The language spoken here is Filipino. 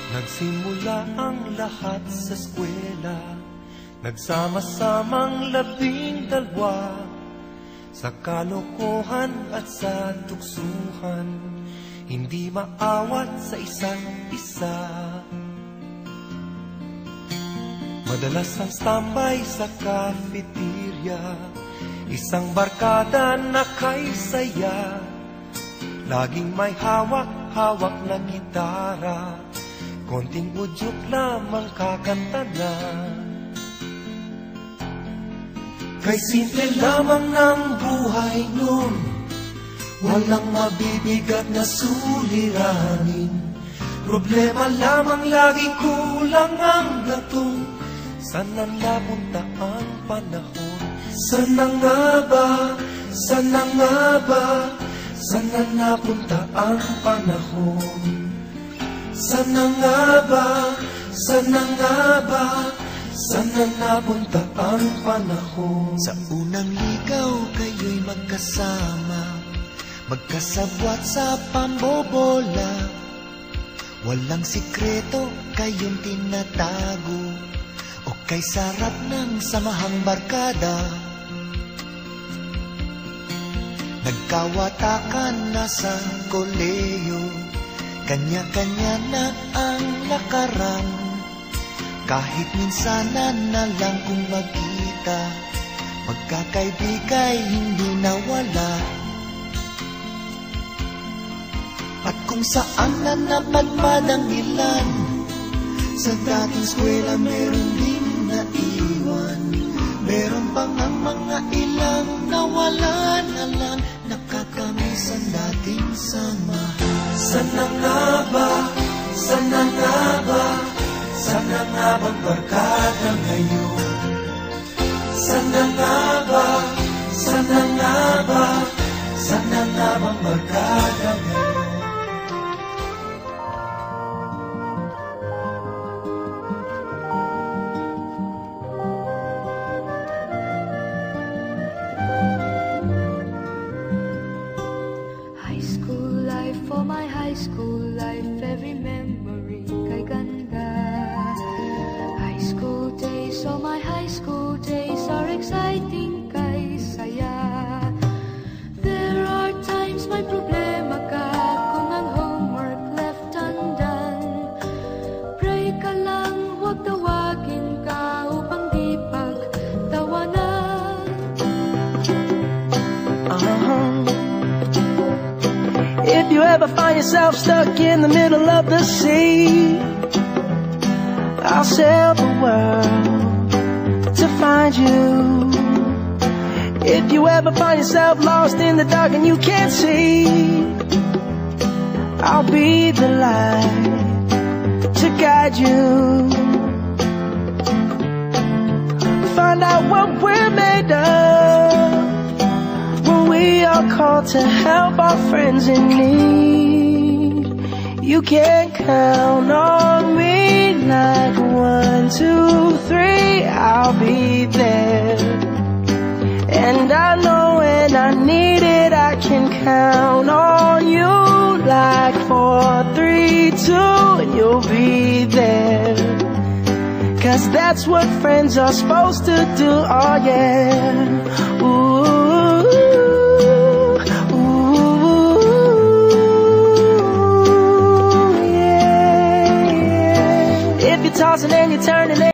Nagsimula ang lahat sa eskwela, nagsama-samang 12 sa kalokohan at sa tuksuhan, hindi maawat sa isa't isa. Madalas ang standby sa cafeteria, isang barkada na kay saya, laging may hawak-hawak na gitara, konting udyok lamang kakanta na. Kay simple lamang ng buhay nun, walang mabibigat na suliranin. Problema lamang lagi kulang ang gatong, saan na napunta ang panahon? Sana nga ba, sana nga ba, saan na napunta ang panahon? Sana nga ba, sana nga ba, saan na napunta ang panahon? Sa unang ligaw kayo'y magkasama, magkasabwat sa pambobola. Walang sikreto kayong tinatago, o kay sarap ng samahang barkada. Nagkawatakan na sa koleyo, kanya-kanya na ang lakaran. Kahit minsanan na lang kung magkita, magkakaibigay hindi nawala. At kung saan na napadpad ang ilan, sa dating eskwela meron din naiwan. Meron pang ang mga ilang nawalan-alan, nakakamiss ang dating samahan. Sana nga ba, sana nga ba, sana nga bang barkada ngayon? Sana nga ba, sana nga ba, sana nga bang barkada ngayon? High school life, for my high school life, every memory kay ganda. High school days, oh my high school days are exciting kay saya. There are times may problema ka kung ang homework left undone. Pray ka lang, huwag tawagin ka upang di pagtawanan. If you ever find yourself stuck in the middle of the sea, I'll sail the world to find you. If you ever find yourself lost in the dark and you can't see, I'll be the light to guide you. Find out what we're made of when we are called to help our friends in need. You can count on me like 1, 2, 3, I'll be there. And I know when I need it, I can count on you like 4, 3, 2, and you'll be there. 'Cause that's what friends are supposed to do, oh yeah. Ooh, ooh, yeah, yeah. If you're tossing and you're turning